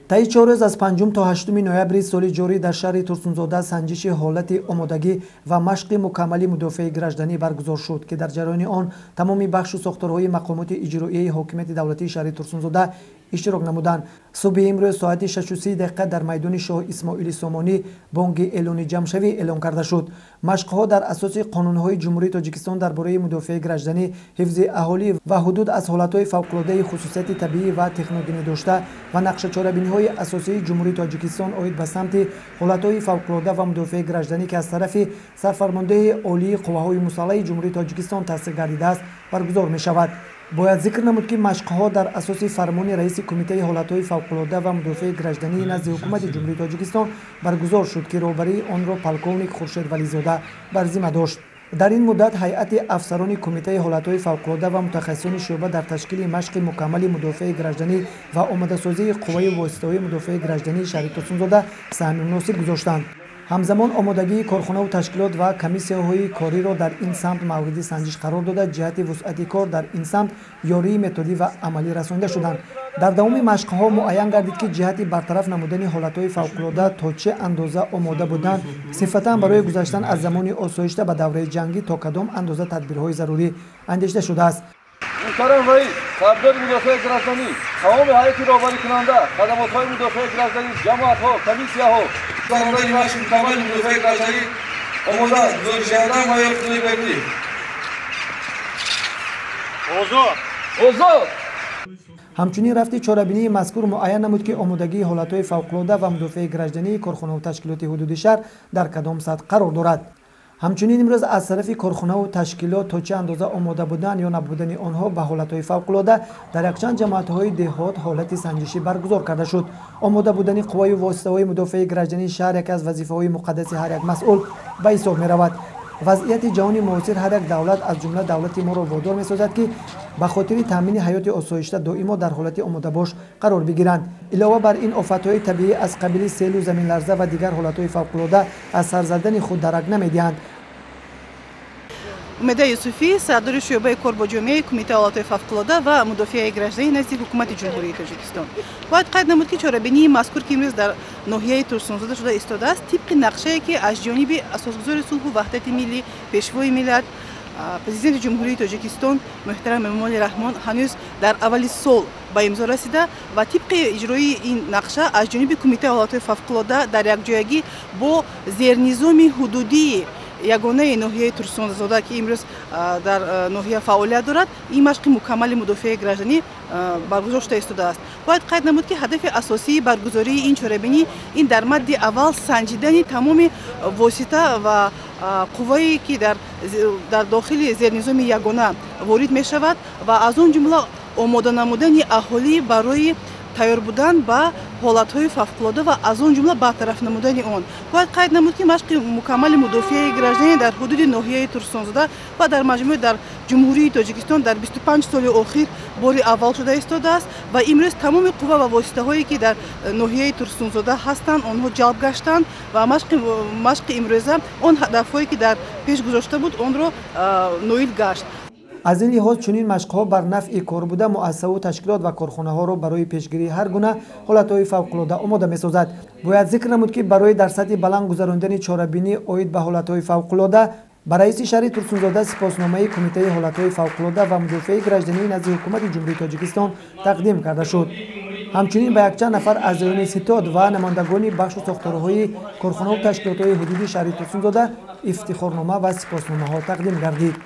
таи 4 рӯз аз 5 то 8 ноябри соли ҷорӣ дар шаҳри Турсунзода санҷиши ҳолати омодагӣ ва машқи мукаммали мудофиаи гражданӣ баргузор шуд, ки дар ҷараёни он тамоми бахшу сохторҳои мақомоти иҷроияи ҳокимияти давлатии шаҳри Турсунзода иштирок намуданд. Субҳи имрӯз соати 6:30 дар майдони Шоҳ Исмоили Сомонӣ бонги эълони ҷамъшавӣ эълон карда шуд. Машқҳо дар асоси қонунҳои Ҷумҳурии Тоҷикистон дар бораи мудофиаи гражданӣ, ҳифзи аҳолӣ ва ҳудуд аз ҳолатҳои фавқулоддаи хусусияти табиӣ ва техногенӣ дошта ва нақшачорабиниҳои асосии Ҷумҳурии Тоҷикистон оид ба самти ҳолатҳои фавқулодда ва мудофиаи гражданӣ, ки аз тарафи Сарфармондеҳи Олии Қувваҳои Мусаллаҳи Ҷумҳурии Тоҷикистон таъсис гардидааст, баргузор мешавад. бояд зикр намуд, ки машқҳо дар асоси фармони раиси Кумитаи ҳолатҳои фавқулодда ва мудофиаи гражданӣ назди ҳукумати Ҷумҳурии Тоҷикистон баргузор шуд, ки роҳбарии онро полковник Хуршед Вализода бар зимма дошт. дар ин муддат ҳайати афсарони Кумитаи ҳолатҳои фавқулодда ва мутахассисони шуъба дар ташкили машқи мукаммали мудофиаи гражданӣ ва омодасозии қувваи воситаҳои мудофиаи граждании шаҳри Турсунзода саҳми муносиб гузоштанд. ҳамзамон омодагии корхонаву ташкилот ва комиссияҳои кориро дар ин самт мавриди санҷиш қарор дода, ҷиҳати вусъати кор дар ин самт ёрии методӣ ва амалӣ расонида шуданд. дар давоми машқҳо муайян гардид, ки ҷиҳати бартараф намудани ҳолатҳои фавқулодда то чӣ андоза омода буданд, сифатан барои гузаштан аз замони осоишта ба давраи ҷангӣ то кадом андоза тадбирҳои зарурӣ андешида шудааст. Muhtaram Rais, Sabzor Müdafaa Gраждани, tamom hayati rohbari kunanda, xadamatҳои мудофиаи граждани, ҷамоатҳо, комиссияҳо, барои машқи мукаммали мудофиаи гражданӣ омода гузоришанда майёр кунӣ бекунӣ. Озод! Озод! ҳамчунин рафти чорабинии мазкур муайян намуд, ки омодагии ҳолатҳои фавқулодда ва мудофиаи граждании корхонаҳу ташкилоти ҳудуди шаҳр дар кадом сатҳ қарор дорад. ҳамчунин имрӯз аз тарафи корхонаҳу ташкилот то чӣ андоза омода буданд ё набудани онҳо ба ҳолатҳои фавқулодда дар якчанд ҷамоатҳои деҳот ҳолати санҷишӣ баргузор карда шуд. омода будани қувваю воситаҳои мудофиаи граждании шаҳр яке аз вазифаҳои муқаддаси ҳар як масъул ба ҳисоб меравад. вазъияти ҷаҳони муосир ҳар як давлат аз ҷумла давлати моро водор месозад, ки ба хотири таъмини ҳаёти осоишта доимо дар ҳолати омодабош қарор бигиранд. илова бар ин офатҳои табиӣ аз қабили селу заминларза ва дигар ҳолатҳои фавқулодда аз сар задани худ дарак намедиҳанд. Умеда Юсуфӣ, сардори шӯъбаи кор бо ҷомеаи Кумитаи ҳолатҳои фавқулодда ва мудофиаи гражданӣ назди ҳукумати Ҷумҳурии Тоҷикистон. Бояд қайд намуд, ки чорабинии мазкур, ки имрӯз дар ноҳияи Турсунзода шуда истодааст, тибқи нақшае, ки аз ҷониби асосгузори сулҳу ваҳдати миллӣ, пешвои миллат, президенти Ҷумҳурии Тоҷикистон муҳтарам Эмомоли Раҳмон ҳанӯз дар аввали сол ба имзо расида ва тибқи иҷрои ин нақша аз ҷониби Кумитаи ҳолатҳои фавқулодда дар якҷоягӣ бо зернизоми ҳудудии ягонаи ноҳияи Турсунзода, ки имрӯз дар ноҳия фаъолият дорад, ин машқи мукаммали мудофиаи гражданӣ баргузор шуда истодааст. бояд қайд намуд, ки ҳадафи асосии баргузории ин чорабинӣ ин дар мадди аввал санҷидани тамоми восита ва қуввае, ки дар дохили зернизоми ягона ворид мешавад ва аз он ҷумла омода намудани аҳолӣ барои тайёр будан ба ҳолатҳои фавқулодда ва аз он ҷумла бартараф намудани он. бояд қайд намуд, ки машқи мукаммали мудофиаи гражданӣ дар ҳудуди ноҳияи Турсунзода ва дар маҷмӯъ дар Ҷумҳурии Тоҷикистон дар 25 соли охир бори аввал шуда истодааст ва имрӯз тамоми қувва ва воситаҳое, ки дар ноҳияи Турсунзода ҳастанд, онҳо ҷалб гаштанд ва машқи имрӯза он ҳадафҳое, ки дар пеш гузошта буд, онро ноил гашт. аз ин лиҳоз чунин машқҳо бар нафъи кор буда муассисаву ташкилот ва корхонаҳоро барои пешгирии ҳар гуна ҳолатҳои фавқулодда омода месозад. бояд зикр намуд, ки барои дар сатҳи баланд гузарондани чорабинӣ оид ба ҳолатҳои фавқулодда ба раиси шаҳри Турсунзода сипосномаи Кумитаи ҳолатҳои фавқулодда ва мудофиаи гражданӣ назди ҳукумати Ҷумҳурии Тоҷикистон тақдим карда шуд. ҳамчунин ба якчанд нафар аъзоёни ситод ва намояндагони бахшу сохторҳои корхонаҳои ташкилотҳои ҳудуди шаҳри Турсунзода ифтихорнома ва сипосномаҳо тақдим гардид.